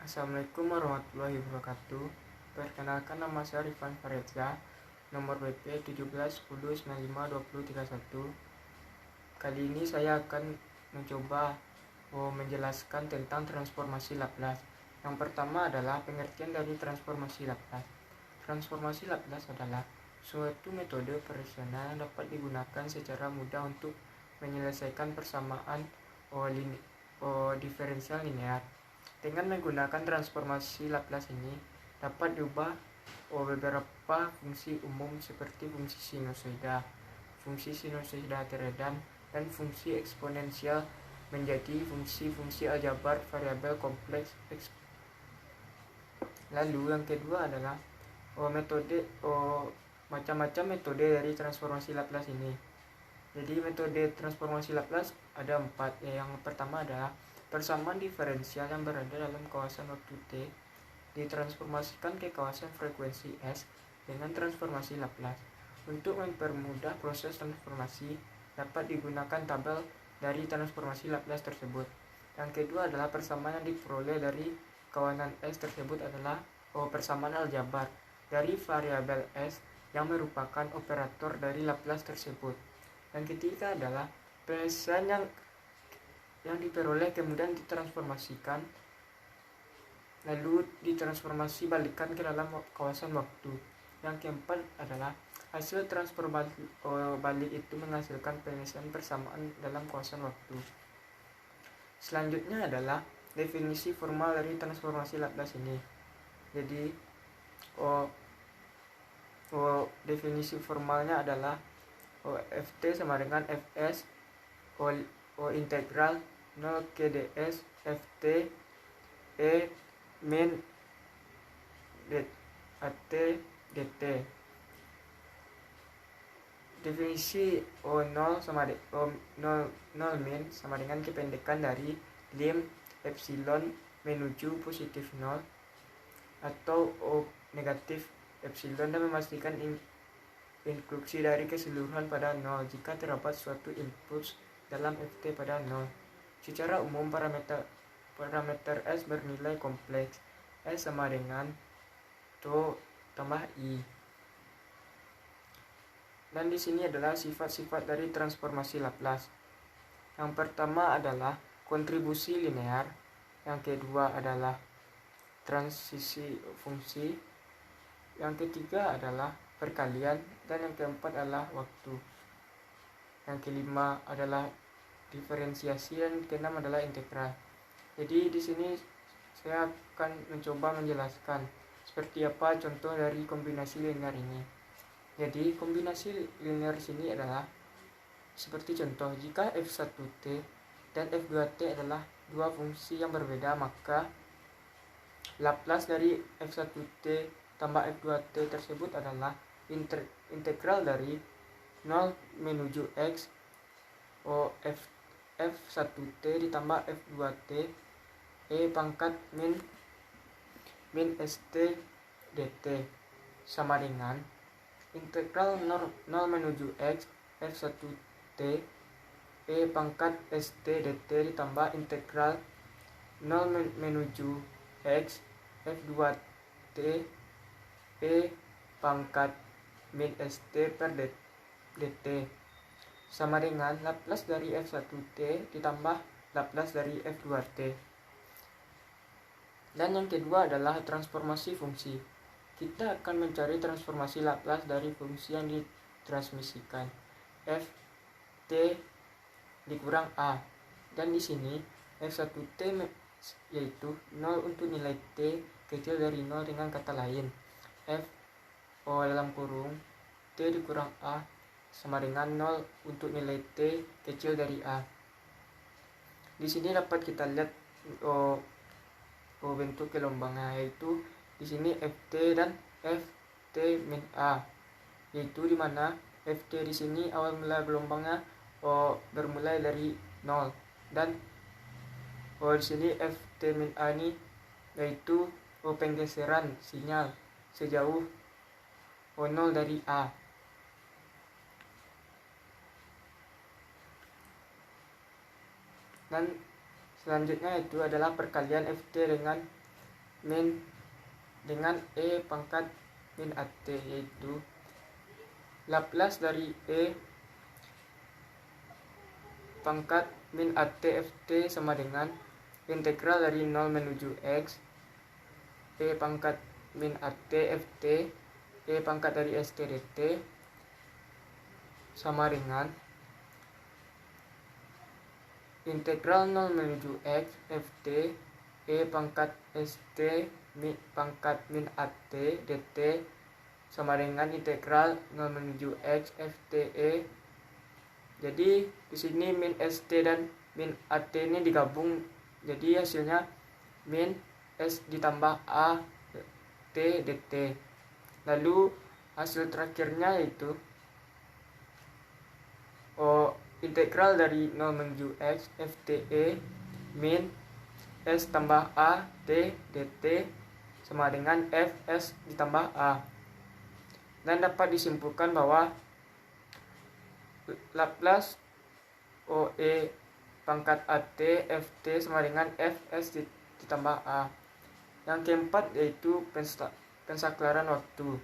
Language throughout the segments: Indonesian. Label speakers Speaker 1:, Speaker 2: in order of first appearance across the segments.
Speaker 1: Assalamualaikum warahmatullahi wabarakatuh. Perkenalkan, nama saya Rifan Faridza, nomor BP 1710952031. Kali ini saya akan mencoba menjelaskan tentang transformasi Laplace. Yang pertama adalah pengertian dari transformasi Laplace. Transformasi Laplace adalah suatu metode operasional yang dapat digunakan secara mudah untuk menyelesaikan persamaan diferensial linear. Dengan menggunakan transformasi Laplace ini dapat diubah beberapa fungsi umum seperti fungsi sinusoida teredam, dan fungsi eksponensial menjadi fungsi-fungsi aljabar variabel kompleks. Lalu yang kedua adalah macam-macam metode dari transformasi Laplace ini. Jadi metode transformasi Laplace ada 4. Yang pertama adalah persamaan diferensial yang berada dalam kawasan waktu T ditransformasikan ke kawasan frekuensi S dengan transformasi Laplace. Untuk mempermudah proses transformasi, dapat digunakan tabel dari transformasi Laplace tersebut. Yang kedua adalah persamaan yang diperoleh dari kawasan S tersebut adalah persamaan aljabar dari variabel S yang merupakan operator dari Laplace tersebut. Yang ketiga adalah penyelesaian yang diperoleh kemudian ditransformasikan lalu ditransformasi balikan ke dalam kawasan waktu. Yang keempat adalah hasil transfer balik itu menghasilkan penyelesaian persamaan dalam kawasan waktu. Selanjutnya adalah definisi formal dari transformasi Laplace ini. Jadi definisi formalnya adalah Ft sama dengan Fs integral 0 ke ds Ft E min at dt. Definisi 0 min sama dengan kependekan dari lim epsilon menuju positif 0 atau negatif epsilon, dan memastikan inklusi dari keseluruhan pada 0 jika terdapat suatu impuls dalam Ft pada 0. Secara umum parameter S bernilai kompleks. S sama dengan Tau tambah I. Dan di sini adalah sifat-sifat dari transformasi Laplace. Yang pertama adalah kontribusi linear, yang kedua adalah transisi fungsi, yang ketiga adalah perkalian, dan yang keempat adalah waktu. Yang kelima adalah diferensiasi, dan keenam adalah integral. Jadi di sini saya akan mencoba menjelaskan seperti apa contoh dari kombinasi linear ini. Jadi kombinasi linear sini adalah seperti contoh, jika f1t dan f2t adalah dua fungsi yang berbeda, maka Laplace dari f1t tambah f2t tersebut adalah integral dari 0 menuju x f1t ditambah f2t E pangkat min st dt sama dengan integral 0 menuju x f1t E pangkat st dt ditambah integral 0 menuju x f2t E pangkat min st per dt sama dengan Laplace dari f1t ditambah Laplace dari f2t. Dan yang kedua adalah transformasi fungsi. Kita akan mencari transformasi Laplace dari fungsi yang ditransmisikan f t dikurang a, dan di sini f1t yaitu 0 untuk nilai t kecil dari 0, dengan kata lain f dalam kurung t dikurang a sama dengan 0 untuk nilai t kecil dari a. Di sini dapat kita lihat bentuk gelombangnya, yaitu di sini ft dan ft min a, yaitu di mana ft di sini awal mula gelombangnya bermulai dari 0, dan di sini ft min a ini yaitu penggeseran sinyal sejauh 0 dari a. Dan selanjutnya itu adalah perkalian ft dengan min dengan E pangkat min AT, yaitu Laplace dari E pangkat min AT FT sama dengan integral dari 0 menuju X E pangkat min AT FT E pangkat dari ST dt sama dengan integral 0 menuju X FT E pangkat ST pangkat min AT dt sama dengan integral 0 menuju X FT E. Jadi di sini min ST dan min AT ini digabung, jadi hasilnya min S ditambah A T dt. Lalu hasil terakhirnya yaitu integral dari 0 menuju X FTE min S tambah A T dt sama dengan Fs ditambah A. Dan dapat disimpulkan bahwa Laplace OE pangkat AT FT sama dengan Fs ditambah A. Yang keempat yaitu pensaklaran waktu.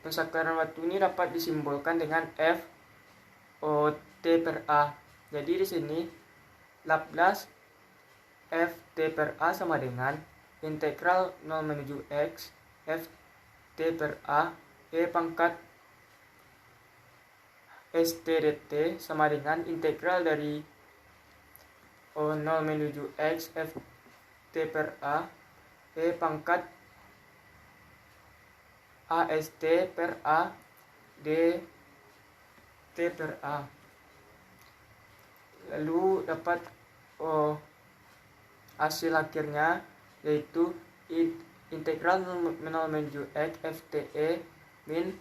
Speaker 1: Pensaklaran waktu ini dapat disimbolkan dengan F O T per A. Jadi di sini Laplace F T per A sama dengan integral 0 menuju X F T per A E pangkat ST dt sama dengan integral dari 0 menuju X F T per A E pangkat AST per A D T per A. Lalu dapat hasil akhirnya yaitu integral 0 menuju X FTE min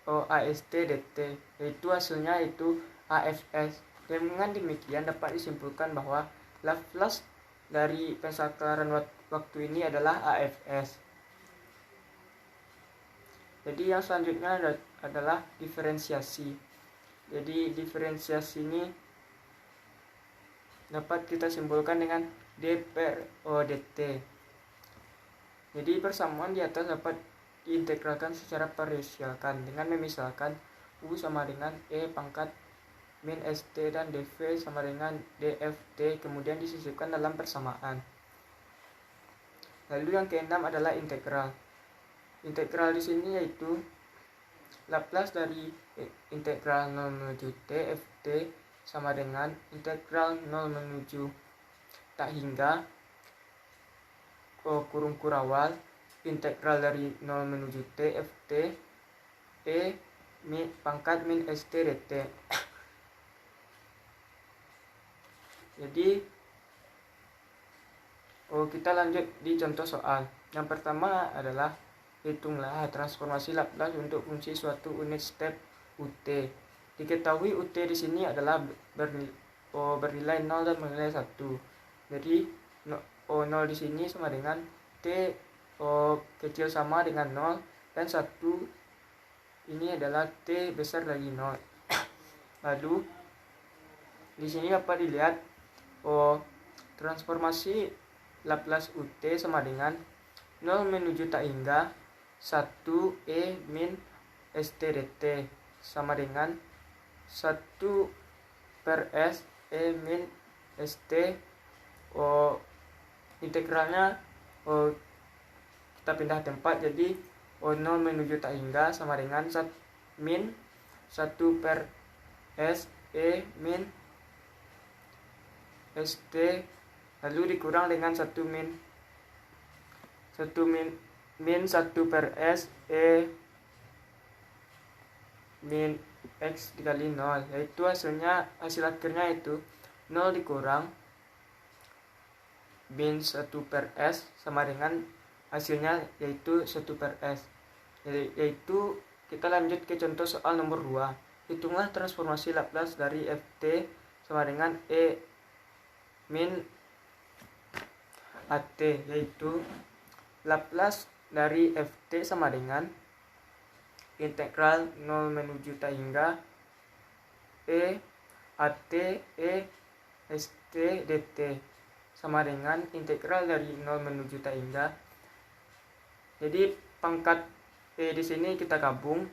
Speaker 1: AST dt, yaitu hasilnya itu AFS. Dengan demikian dapat disimpulkan bahwa Laplace dari pensaklaran waktu ini adalah AFS. Jadi yang selanjutnya adalah diferensiasi. Jadi diferensiasi ini dapat kita simbolkan dengan D per dt. Jadi persamaan di atas dapat diintegralkan secara parsialkan dengan memisalkan U sama dengan E pangkat min ST dan dV sama dengan dFT, kemudian disisipkan dalam persamaan. Lalu yang keenam adalah integral. Integral di sini yaitu Laplace dari integral 0 menuju T FT sama dengan integral 0 menuju tak hingga kurung kurawal integral dari 0 menuju T FT E pangkat min ST dt. Jadi kita lanjut di contoh soal. Yang pertama adalah hitunglah transformasi Laplace untuk fungsi suatu unit step UT. Diketahui UT di sini adalah bernilai 0 dan bernilai 1. Jadi 0 di sini sama dengan T kecil sama dengan 0 dan 1 ini adalah T besar dari 0. Lalu di sini dapat dilihat transformasi Laplace UT sama dengan 0 menuju tak hingga 1 E min ST dt sama dengan 1 per S E min ST. Integralnya kita pindah tempat, jadi 0 menuju tak hingga sama dengan min 1 per S E min ST, lalu dikurang dengan 1 min 1 per S E min X dikali 0, yaitu hasil akhirnya itu 0 dikurang min 1 per S sama dengan hasilnya yaitu 1 per S. Yaitu kita lanjut ke contoh soal nomor 2. Hitunglah transformasi Laplace dari FT sama dengan E min AT, yaitu Laplace dari FT sama dengan integral 0 menuju tak hingga E AT E ST dt sama dengan integral dari 0 menuju tak hingga. Jadi pangkat E di sini kita gabung,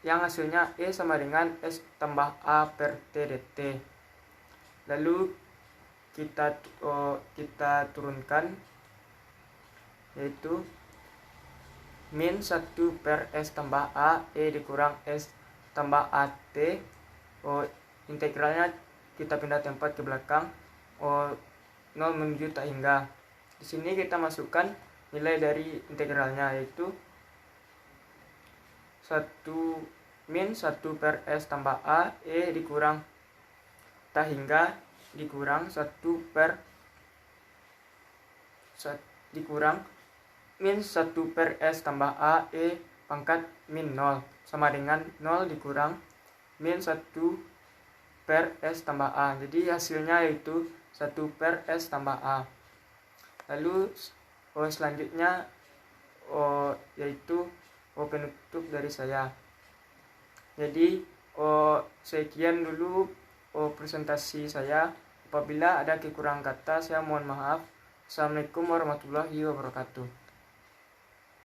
Speaker 1: yang hasilnya E sama dengan S tambah A per T dt. Lalu kita turunkan, yaitu min 1 per S tambah A E dikurang S tambah AT. Integralnya kita pindah tempat ke belakang, 0 menuju tak hingga. Di sini kita masukkan nilai dari integralnya, yaitu min 1 per S tambah A E dikurang tak hingga dikurang 1 per min 1 per S tambah A E pangkat min 0 sama dengan 0 dikurang min 1 per S tambah A. Jadi hasilnya yaitu 1 per S tambah A. Lalu selanjutnya yaitu penutup dari saya. Jadi sekian dulu presentasi saya. Apabila ada kekurangan kata, saya mohon maaf. Assalamualaikum warahmatullahi wabarakatuh.